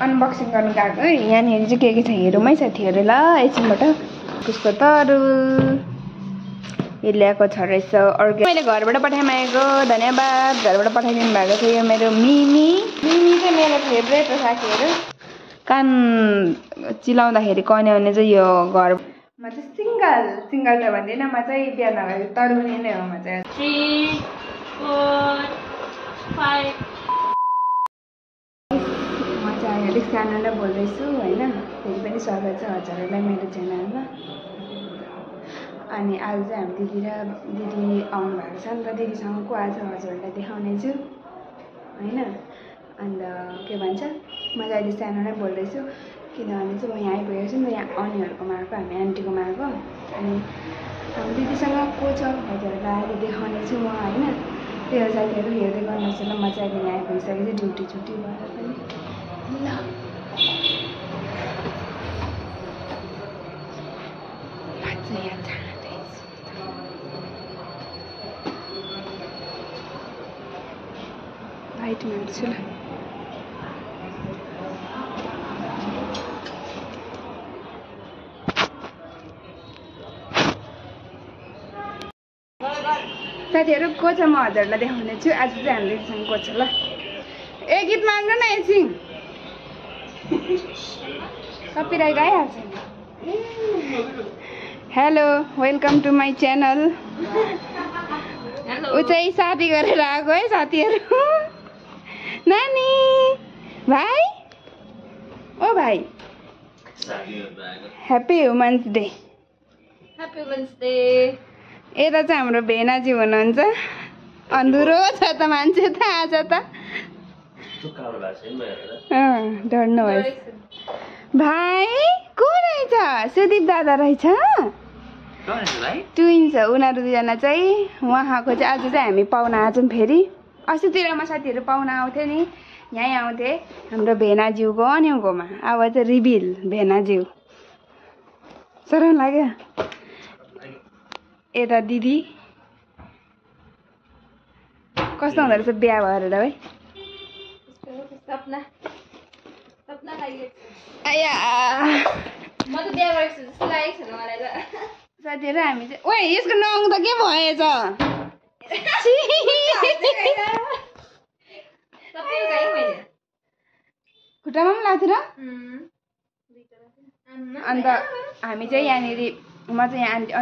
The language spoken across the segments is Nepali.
अनबक्सिङ गर्न गएको है। यहाँनिर चाहिँ के छ हेरौँ है साथीहरू ल एकछिनबाट। त्यसको तरुल यो ल्याएको छ रहेछ अर्ग्यानिक। मैले घरबाट पठाइमागेको धन्यवाद। घरबाट पठाइदिनु भएको छ यो मेरो मिमी। मिमी चाहिँ मेरो फेभरेट हो साथीहरू। कान चिलाउँदाखेरि कन्याउने चाहिँ यो घरमा चाहिँ सिङ्गल त भन्दिनँ म चाहिँ बिहा नभएको तरुनी नै हो म चाहिँ। 3 4 5 म चाहिँ अलिक सानो नै बोल्दैछु होइन। फेरि पनि स्वागत छ हजुरहरूलाई मेरो च्यानलमा। अनि आज चाहिँ हामी दिदी आउनु भएको छ नि त। दिदीसँगको आज हजुरहरूलाई देखाउने छु होइन। अन्त के भन्छ म चाहिँ अहिले सानो नै बोल्दैछु किनभने चाहिँ म यहाँ आइपुगेको छु नि त। यहाँ अनिहरूकोमा आएको हामी आन्टीकोमा आएको। अनि हामी दिदीसँग को छ हजुरहरूलाई अहिले देखाउने छु म होइन। त्यो साथीहरू हेर्दै गर्नुहोस् ल। म चाहिँ अहिले यहाँ आइपुगिसकेको छु ड्युटी छुट्टी भएर पनि ल। लाइट मार्छु ल। साथीहरू को छ म हजुरलाई देखाउने छु। आज चाहिँ हामीले दिदीसँग को छ ल। ए गीत माग्नु न एकछिन कपिराइट आइहाल्छ नि। Hello welcome to my channel. ऊ चाहिँ साथी गरेर आएको है साथीहरू। नानी भाइ ओ भाइ happy women's day. Happy Wednesday. यता चाहिँ हाम्रो भेनाजी हुनुहुन्छ। अन्धुरो छ त मान्छे त आज त डर्नु भयो। भाइ को रहेछ? सुदीप दादा रहेछ। ट्विन्स हो उनीहरू दुईजना चाहिँ। उहाँको चाहिँ आज चाहिँ हामी पाहुना आउँछौँ फेरि। अस्तितिरमा साथीहरू पाहुना आउँथे नि यहीँ आउँथे हाम्रो भेनाज्यूको अन्युकोमा। अब चाहिँ रिबिल भेनाज्यू सरम लाग्यो। यता दिदी कस्तो हुँदो रहेछ बिहा भएर भाइ? सपना लाग्यो। आया म त बिहा गरेको छु जस्तो लागेको छैन मलाई त। साथीहरू हामी चाहिँ ओइ यसको नङ त के भएछ? खुट्टामा पनि लाग्थ्यो र? अन्त हामी चाहिँ यहाँनिर म चाहिँ यहाँ आन्टी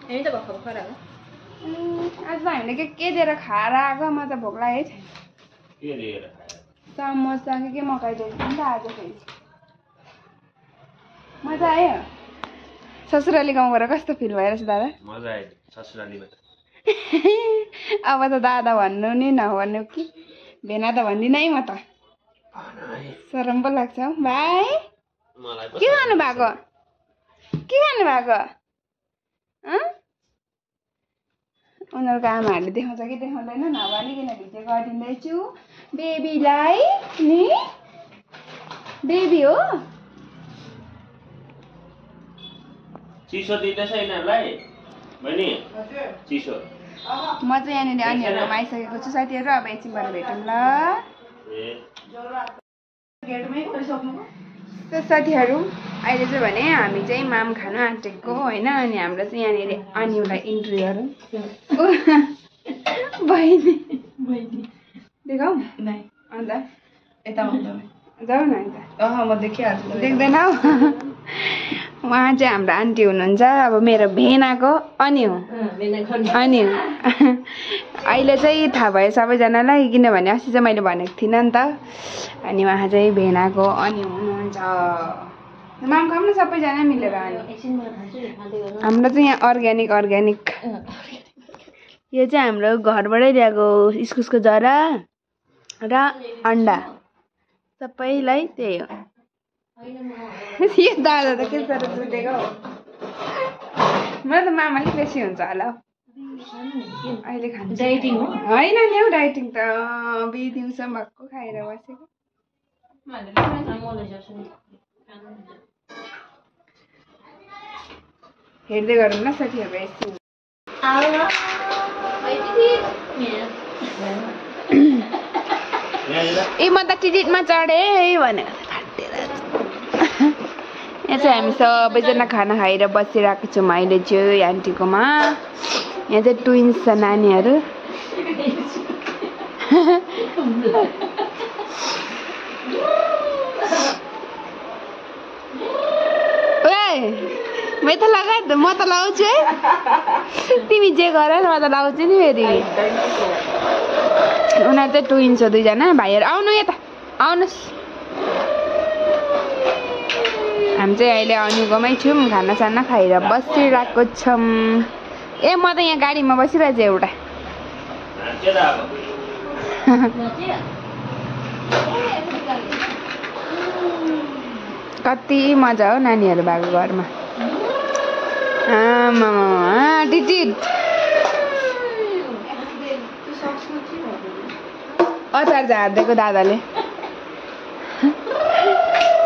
अनि त भर्खर आएको। आज त हामीले के दिएर खाएर आएको? म त भोक लागेको छैन। समोसा के मगाइदिएको थिएँ नि त आज फेरि। मजा आयो। ससुराली गाउँ गएर कस्तो फिल भइरहेछ दादा? मजा आयो ससुरालीबाट। अब त दादा भन्नु नि नभन्नु कि भेना त भन्दिनँ है म त। सरम पो लाग्छ हौ भाइ। के गर्नु भएको? के गर्नु भएको? उनीहरूको आमाहरूले देखाउँछ कि देखाउँदैन नभनिकन भिडियो गरिदिँदैछु बेबीलाई नि। बेबी हो। चिसो दिँदैछ यिनीहरूलाई बहिनी? चिसो। म चाहिँ यहाँनिर अनिहरूकोमा आइसकेको छु साथीहरू। अब एकछिनबाट भेटौँ ल। साथीहरू अहिले चाहिँ भने हामी चाहिँ माम खानु आँटेको होइन। अनि हाम्रो चाहिँ यहाँनिर अनिउलाई इन्ट्री गरौँ। बहिनी देखाऊ अन्त यता जाऊ न अन्त। म देखिहाल्छु देख्दैन। उहाँ चाहिँ हाम्रो आन्टी हुनुहुन्छ। अब मेरो भेनाको अन्यु अहिले चाहिँ थाहा भयो सबैजनालाई किनभने अस्ति चाहिँ मैले भनेको थिइनँ नि त। अनि उहाँ चाहिँ भेनाको अन्यु हुनुहुन्छ। माम खाऊँ न सबैजना मिलेर। हाम्रो चाहिँ यहाँ अर्ग्यानिक यो चाहिँ हाम्रो घरबाटै ल्याएको इस्कुसको जरा र अन्डा सबैलाई त्यही हो। यो दादा त के साह्रो जुटेको हो। मलाई त मामा अलिक बेसी हुन्छ होला हौ अहिले खान्छ। डाइटिङ हो होइन नि हौ डाइटिङ त दिउँसो भक्कु खाएर बसेको। हेर्दै गरौँ न साथीहरू यस्तो। ए म त टिकटमा चढेँ भनेर यहाँ चाहिँ हामी सबैजना खाना खाएर बसिरहेको छौँ अहिले चाहिँ आन्टीकोमा। यहाँ चाहिँ ट्विन्स छ नानीहरू। मैं त लगा म त लाउँछु है तिमी जे गर म त लाउँछु नि फेरि। उनीहरू चाहिँ ट्विन्स हो दुईजना भाइहरू। आउनु यता आउनुहोस्। हामी चाहिँ अहिले अनुकोमै छौँ खानासाना खाएर बसिरहेको छौँ। ए म त यहाँ गाडीमा बसिरहेको छु एउटा। कति मजा हो नानीहरू भएको घरमा। टिटिट अचार झारिदिएको दादाले।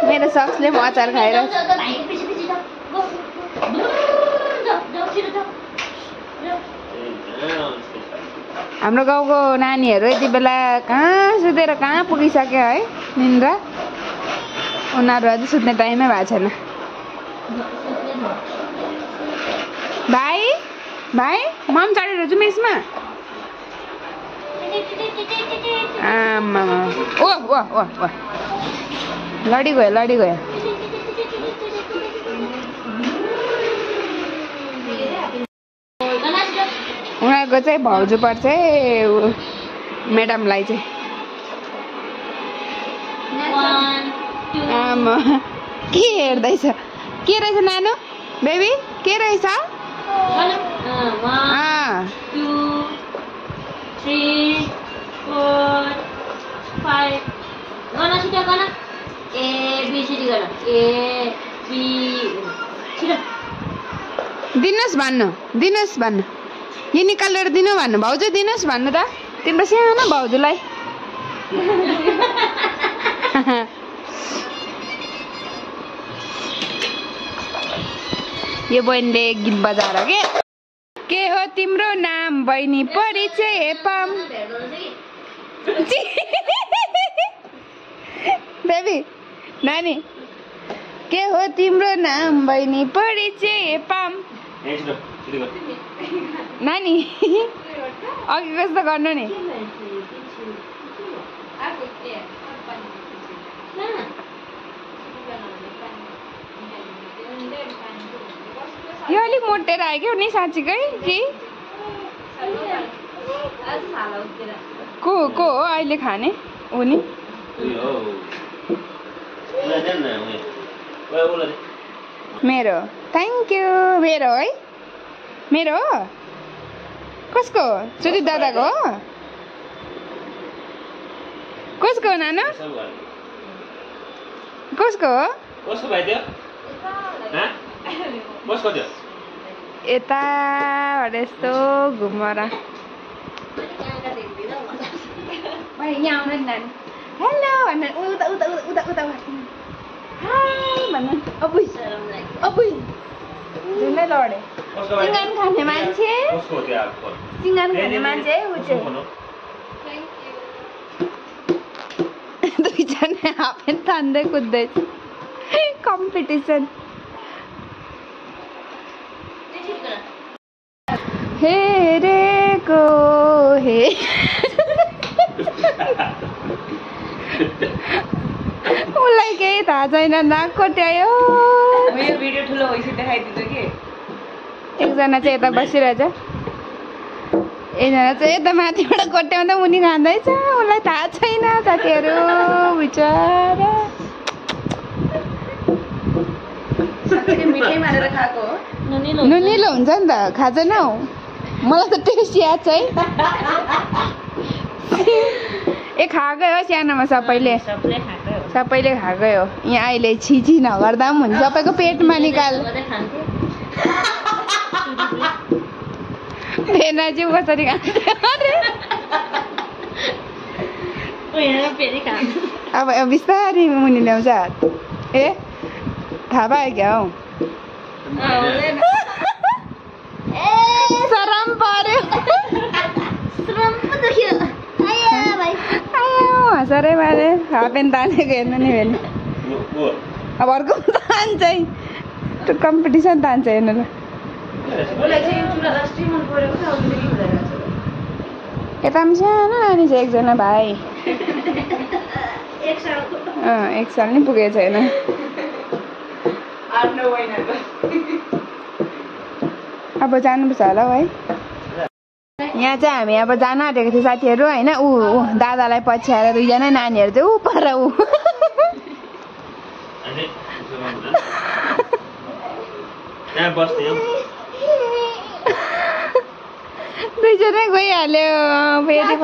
मेरो सक्सले पनि अचार खाएर हाम्रो गाउँको नानीहरू यति बेला कहाँ सुतेर कहाँ पुगिसक्यो है निन्द्रा। उनीहरू अझै सुत्ने टाइमै भएको छैन। भाइ भाइ मम चढेर जाउँ यसमा। आमा ओ ओ ओ ओ लडी गयो लडी गयो। उनीहरूको चाहिँ भाउजू पर्छ है म्याडमलाई चाहिँ। आमा के हेर्दैछ? के रहेछ नानु बेबी? के रहेछ? 1 2 3 4 5 गना छिटो गना। ए बी सी डी गर। ए बी छिटो दिनुहोस् भन्नु दिनुहोस् भन्नु। यो निकालेर दिनु भन्नु। भाउजू दिनुहोस् भन्नु त तिम्रो सानो भाउजूलाई। यो बहिनीले गीत बजाएर के हो तिम्रो नाम बहिनी परिचय पाम। बेबी नानी के हो तिम्रो नाम बहिनी परिचय पाम। नानी अघि कस्तो गर्नु नि। यो अलिक मोटेर आयो क्या नि साँच्चीकै कि को हो अहिले खाने हो नि? मेरो थ्याङ्क यू। मेरो है मेरो हो कसको? सुदीप दादाको हो? कसको हो नाना? कसको हो? यताबाट यस्तो घुमेर यहाँ आउनु नि नानी। हेलो भन्नु उता उता उता उता हाई भन्नु। अबुई अबुई झुन्डै लडे। सिँगान खाने मान्छे सिँगान खाने मान्छे ऊ चाहिँ। दुईजना हाफेन तान्दै कुद्दैछ कम्पिटिसन। हेरेको हे उसलाई केही थाहा छैन नाक कोट्यायो। भिडियो ठुलो भइसक्यो देखाइदिन्छु कि। एकजना चाहिँ यता बसिरहेछ एकजना चाहिँ यता माथिबाट कोट्याउँदा मुनि खाँदैछ। उसलाई थाहा छैन साथीहरू बिचरा। मिठाई मारेर खाएको हो नुनिलो हुन्छ नि त खाँदैनौ? मलाई त टेस्ट याद छ है। ए खाएकै हो सानोमा सबैले खाएकै हो। यहाँ अहिले छिची नगर्दा पनि हुन्छ सबैको पेटमा निकाल। भेना चाहिँ कसरी अब बिस्तारै मुनि ल्याउँछ हात। ए थाहा पायो क्या हौ शरम पर्यो। हँसरै मारे हाफ प्यान्ट तानेको हेर्नु नि भने अब अर्को तान्छ है त्यो कम्पिटिसन तान्छ हेर्नु ल यता पनि सानो नानी छ एकजना भाइ एक साल नि पुगेको छैन अब जानुपर्छ होला हौ है यहाँ चाहिँ हामी अब जान आँटेको थियो साथीहरू होइन ऊ दादालाई पछ्याएर दुईजना नानीहरू चाहिँ ऊ पर ऊ दुईजनै गइहाल्यो फेरि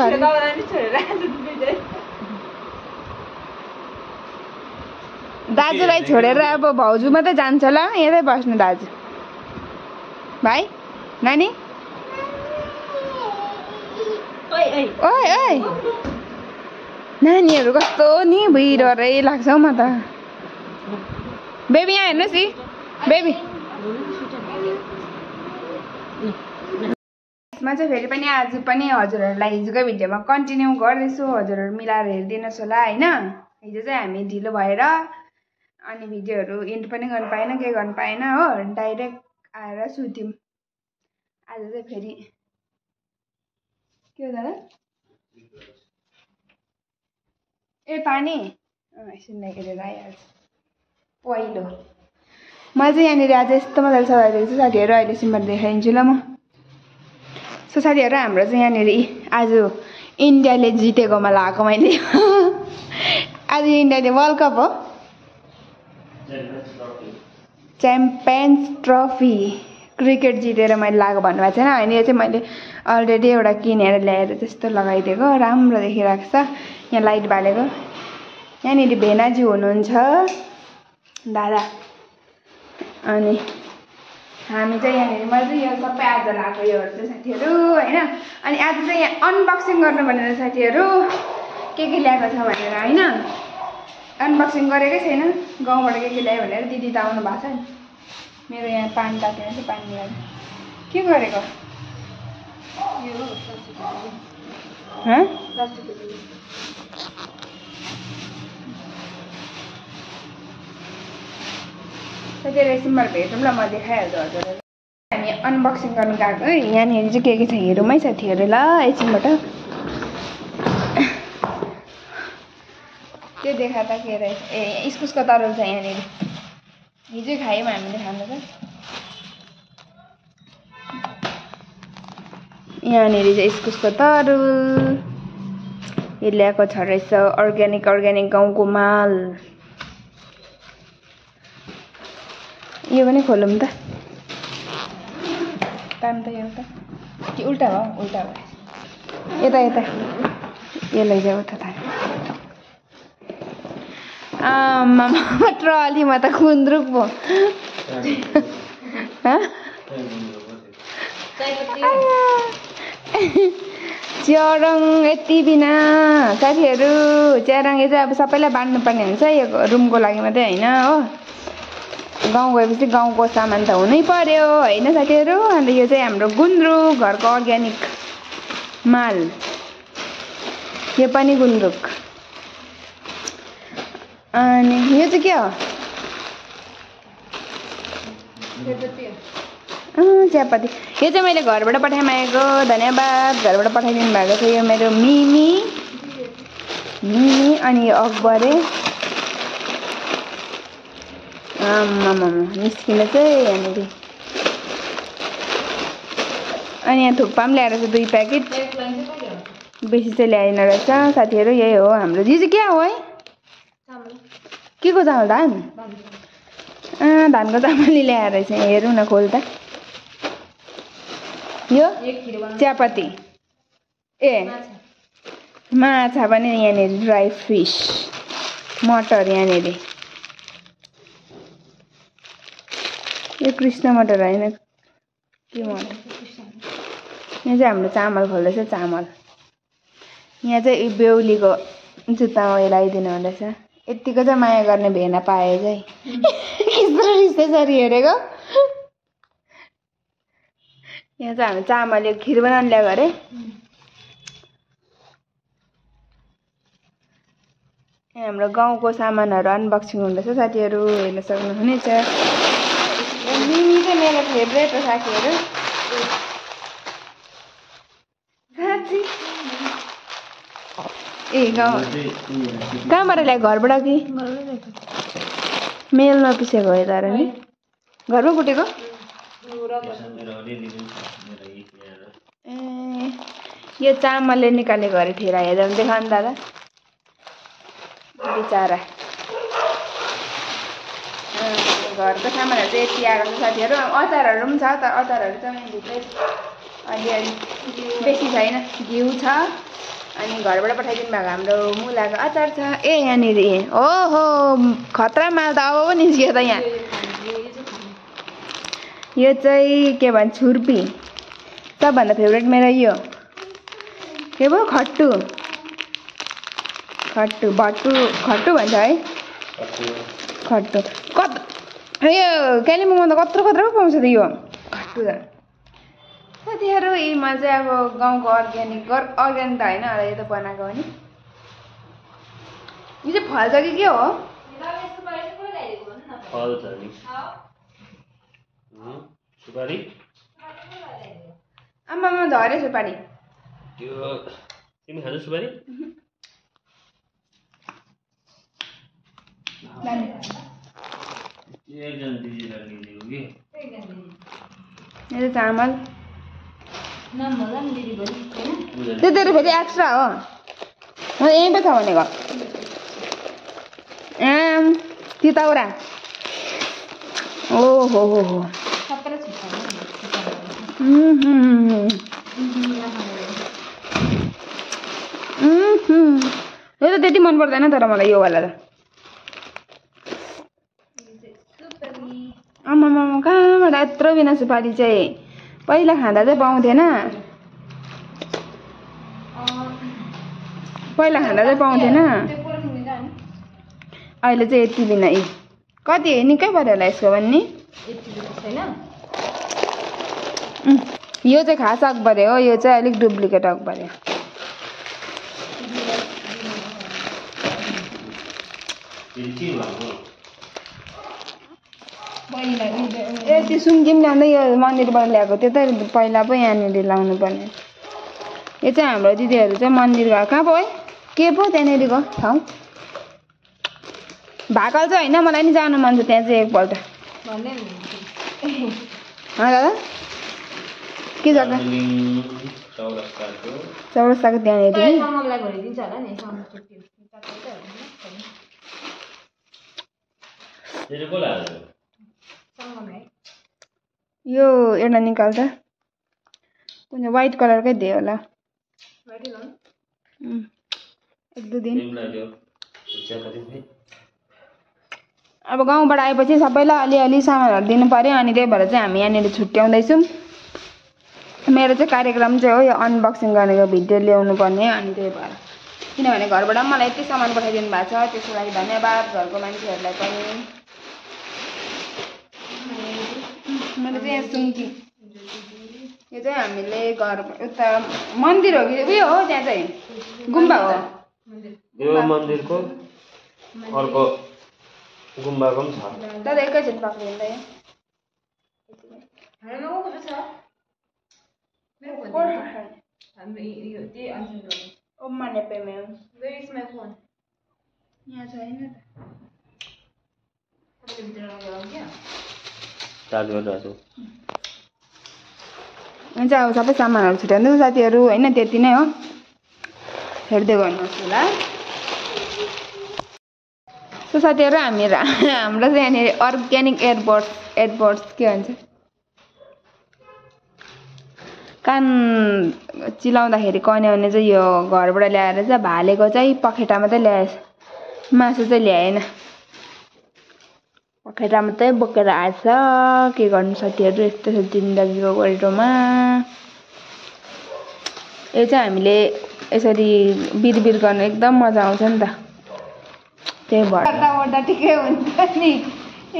दाजुलाई छोडेर अब भाउजू मात्रै जान्छ ल यतै बस्नु दाजु भाइ नानी ओइ ओइ नानीहरू कस्तो नि भुइँडरै लाग्छ हौ म त बेबी यहाँ हेर्नुहोस् नि बेबी यसमा चाहिँ फेरि पनि आज पनि हजुरहरूलाई हिजोकै भिडियोमा कन्टिन्यू गर्दैछु हजुरहरू मिलाएर हेरिदिनुहोस् होला होइन हिजो चाहिँ हामी ढिलो भएर अनि भिडियोहरू एन्ड पनि गर्नु पाएन केही गर्नु पाएन हो डाइरेक्ट आएर सुत्यौँ आज चाहिँ फेरि के हो दादा ए पानी एकछिन हेरेर आइहाल्छ पहिलो मलाई चाहिँ यहाँनिर आज यस्तो मजाले सजाइदिएको छु साथीहरू अहिले सिम्बर देखाइदिन्छु ल म सो साथीहरू हाम्रो चाहिँ यहाँनिर आज इन्डियाले जितेकोमा लगाएको मैले आज इन्डियाले वर्ल्ड कप हो च्याम्पियन्स ट्रफी क्रिकेट जितेर मैले लगाएको भन्नुभएको छैन होइन यो चाहिँ मैले अलरेडी एउटा किनेर ल्याएर त्यस्तो लगाइदिएको राम्रो देखिरहेको छ यहाँ लाइट बालेको यहाँनिर भेनाजी हुनुहुन्छ दादा अनि हामी चाहिँ यहाँनिर मैले चाहिँ यो सबै आज लगाएको योहरू चाहिँ साथीहरू होइन अनि आज चाहिँ यहाँ अनबक्सिङ गर्नु भनेर साथीहरू के ल्याएको छ भनेर होइन अनबक्सिङ गरेकै छैन गाउँबाट के ल्यायो भनेर दिदी त आउनु भएको छ नि मेरो यहाँ पानी तातेर चाहिँ पानी ल्याएर के गरेको साथीहरू एकछिनबाट भेटौँ ल म देखाइहाल्छु हजुरलाई हामी अनबक्सिङ गर्नु गएको है यहाँनिर चाहिँ के छ हेरौँ है साथीहरू ल एकछिनबाट त्यो देखा त के रहेछ ए इस्कुसको तरुल छ यहाँनिर हिजै खायौँ हामीले खानु त यहाँनिर चाहिँ इस्कुसको तरुल यो ल्याएको छ रहेछ अर्ग्यानिक गाउँको माल यो पनि खोलौँ त काम त एउटा कि उल्टा भयो यता यो लैजाऊ त आमा ट्रलीमा त खुन्द्रुक पो च्यारङ यति बिना साथीहरू च्यारङ यो चाहिँ अब सबैलाई बाँड्नुपर्ने हुन्छ यो रुमको लागि मात्रै होइन हो गाउँ गएपछि गाउँको सामान त हुनै पर्यो होइन साथीहरू अन्त यो चाहिँ हाम्रो गुन्द्रुक घरको अर्ग्यानिक माल यो पनि गुन्द्रुक अनि यो चाहिँ के हो चियापत्ती यो चाहिँ मैले घरबाट पठाइमागेको धन्यवाद घरबाट पठाइदिनु भएको छ यो मेरो मिमी अनि यो अकबरे निस्किन चाहिँ यहाँनिर अनि यहाँ थुक्पा पनि ल्याएर चाहिँ 2 प्याकेट बेसी चाहिँ ल्याएन रहेछ साथीहरू यही हो हाम्रो यो चाहिँ के हो है के को चामल धान धानको चामल ल्याएर रहेछ हेरौँ न खोल त यो चियापत्ती ए माछा पनि यहाँनिर ड्राई फिस मटर यहाँनिर यो कृष्ण मटर होइन के मटर यहाँ चाहिँ हाम्रो चामल खोल्दैछ चामल यहाँ चाहिँ बेहुलीको जुत्तामा उयो लगाइदिनु हुँदैछ यतिको चाहिँ माया गर्ने भेना पाए चाहिँ यस्तो रिस्तेसरी हेरेको यहाँ चाहिँ हामी चामल यो खिर बनाउनु ल्याएको अरे हाम्रो गाउँको सामानहरू अनबक्सिङ हुँदैछ साथीहरू, हेर्न सक्नुहुनेछ। मिमी चाहिँ मेरो फेभरेट हो साथीहरू। साथी ए कहाँबाट ल्याए? घरबाट कि मेलमा पिसेको हो तर नि? घरमा कुटेको? ए यो चामलले निकालेको अरे ठेरा, हेर्दा पनि देखा नि दादा बिचारा। घरको सामानहरू चाहिँ यति आएको छ साथीहरू। अचारहरू पनि छ, तर अचारहरू चाहिँ भित्रै अलिअलि बेसी छैन। घिउ छ, अनि घरबाट पठाइदिनु भएको हाम्रो मुलाको अचार छ। ए यहाँनिर ओहो खतरा माल त अब पो निस्कियो त यहाँ। यो चाहिँ के भन्छ छुर्पी, सबभन्दा फेभरेट मेरो यो के भयो खट्टु खट्टु भट्टु खट्टु भन्छ है खट्टु। यो कालिम्पोङमा त कत्रो कत्रो पो पाउँछ त यो खट्टु त साथीहरू। यीमा चाहिँ अब गाउँको अर्ग्यानिक त होइन होला, यो त बनाएको हो नि। यो चाहिँ फल्छ कि के हो? फल्छ नि सुपारी। आमामा झरे सुपारी। त्यो तिमी खान्छौ सुपारी? एकजना दिदीलाई लिदिएको कि यो चाहिँ चामल त्यो तेरो फेरि एक्स्ट्रा हो, यहीँ पो छ भनेको। आम तिताउरा ओहो हो यो त त्यति मन पर्दैन तर मलाई यो वाला त। आमामा कहाँबाट यत्रो बिना सुपारी चाहिँ? पहिला खाँदा चाहिँ पाउँथेन, अहिले चाहिँ यति बिना। ए कति निकै पऱ्यो होला यसको भन्ने। यो चाहिँ खास अकबरे हो, यो चाहिँ अलिक डुप्लिकेट अकबरे। यति सुन्किम ल्याउँदै यो मन्दिरबाट ल्याएको, त्यो त पहिला पो यहाँनिर लाउनु पर्ने। यो चाहिँ हाम्रो दिदीहरू चाहिँ मन्दिर गएको। कहाँ पो है के पो त्यहाँनिरको ठाउँ? भाकल चाहिँ होइन, मलाई नि जानु मन छ त्यहाँ चाहिँ एकपल्ट। दादा के जग्गा? चौरस्ताको त्यहाँनिर यो एउटा निकाल्छ, कुन व्हाइट कलरकै दियो होला। एक दुई दिन अब गाउँबाट आएपछि सबैलाई अलिअलि सामानहरू दिनु पर्यो, अनि त्यही भएर चाहिँ हामी यहाँनिर छुट्याउँदैछौँ। मेरो चाहिँ कार्यक्रम चाहिँ हो यो अनबक्सिङ गरेको भिडियो ल्याउनु पर्ने, अनि त्यही भएर। किनभने घरबाट मलाई यति सामान पठाइदिनु भएको छ, त्यसको लागि धन्यवाद घरको मान्छेहरूलाई पनि। मैले चाहिँ यहाँ सुन्की, यो चाहिँ हामीले घर उता मन्दिर हो कि उयो हो, त्यहाँ चाहिँ गुम्बा हो। यो मन्दिरको अर्को गुम्बाको पनि छ, तर एकैचोटि पक्रिँदैन। ओम्मा नेपालमा यहाँ छैन त। हुन्छ अब सबै सामानहरू छुट्याउँदै साथीहरू होइन, त्यति नै हो। हेर्दै गर्नुहोस् होला। सो साथीहरू हाम्रो चाहिँ यहाँनिर अर्ग्यानिक एयरबड्स के भन्छ कान चिलाउँदाखेरि कन्याउने चाहिँ यो घरबाट ल्याएर चाहिँ भालेको चाहिँ पखेटा मात्रै ल्याएछ, मासु चाहिँ ल्याएन। पखेटा मात्रै बोकेर आएछ। के गर्नु साथीहरू, यस्तो छ जिन्दगीको गोल्टोमा। यो चाहिँ हामीले यसरी बिरबिर गर्नु एकदम मजा आउँछ नि त, त्यही भएर ओर्दा ठिकै हुन्छ नि। ए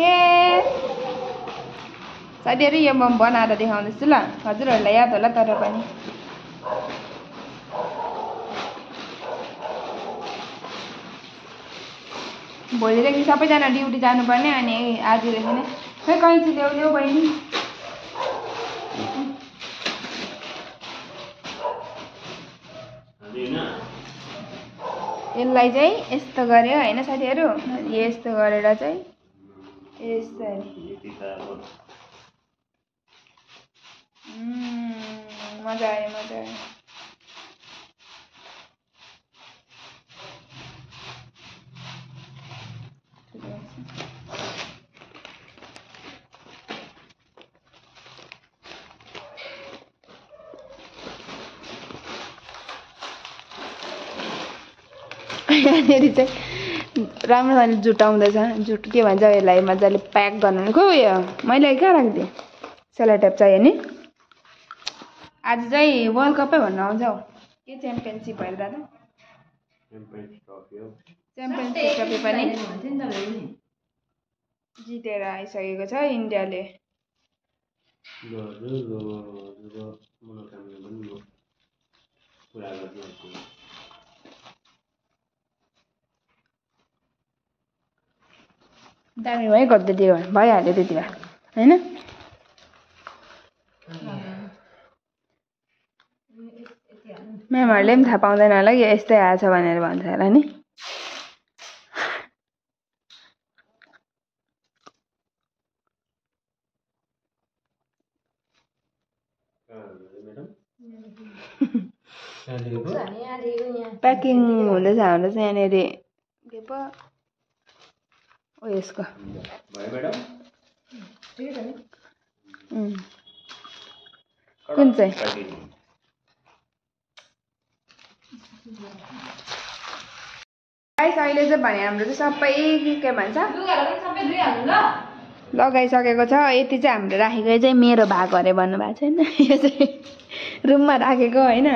साथीहरू यो म बनाएर देखाउँदैछु ल, हजुरहरूलाई याद होला तर पनि। भोलिदेखि सबैजना ड्युटी जानुपर्ने अनि आजदेखि नै खै कैँची ल्याउ बहिनी यसलाई चाहिँ यस्तो गर्यो होइन साथीहरू यस्तो गरेर चाहिँ यसरी मजा आयो यहाँनिर चाहिँ राम्रोसँगले जुटाउँदैछ के भन्छ यसलाई मजाले प्याक गर्नु खोइ उयो मैले कहाँ राखिदिएँ सेलो टेप चाहियो नि आज चाहिँ वर्ल्ड कपै भन्नु आउँछ हौ के च्याम्पियनसिप भयो दादा च्याम्पियनसिप ट्रफी पनि जितेर आइसकेको छ इन्डियाले दामी भयो गर्दै दियो भइहाल्यो त्यति भए होइन म्यामहरूले पनि थाहा पाउँदैन होला कि यस्तै आएछ भनेर भन्छ होला नि प्याकिङ हुँदैछ हाम्रो चाहिँ यहाँनिर के पो ओ यसको कुन चाहिँ गाइस अहिले चाहिँ भने हाम्रो चाहिँ सबै के भन्छ लगाइसकेको छ यति चाहिँ हाम्रो राखेको चाहिँ मेरो भाग अरे भन्नुभएको छैन यो चाहिँ रुममा राखेको होइन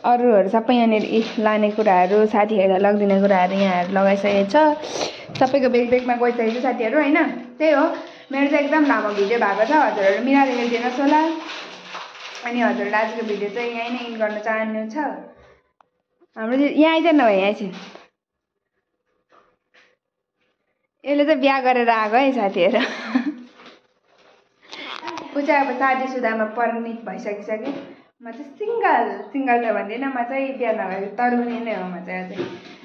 अरूहरू सबै यहाँनिर लाने कुराहरू साथीहरूलाई लगिदिने कुराहरू यहाँहरू लगाइसकेको छ सबैको बेगमा गइसकेको छ साथीहरू होइन त्यही हो मेरो चाहिँ एकदम लामो भिडियो भएको छ हजुरहरू मिलाएर हेरिदिनुहोस् होला अनि हजुरहरूले आजको भिडियो चाहिँ यहीँ नै इन्ड गर्न चाहनु छ हाम्रो यहाँ आइज न भाइ यहाँ चाहिँ यसले चाहिँ बिहा गरेर आएको है साथीहरू ऊ चाहिँ अब शादीसुदामा परिणित भइसकिसक्यो म चाहिँ सिङ्गल त भन्दिनँ म चाहिँ बिहा नभएको तरुनी नै हो म चाहिँ अझै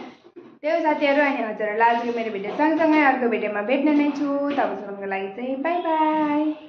त्यही हो साथीहरू अनि हजुरहरूलाई आजको मेरो भिडियो सँगसँगै अर्को भिडियोमा भेट्ने नै छु तबसम्मको लागि चाहिँ बाई बाई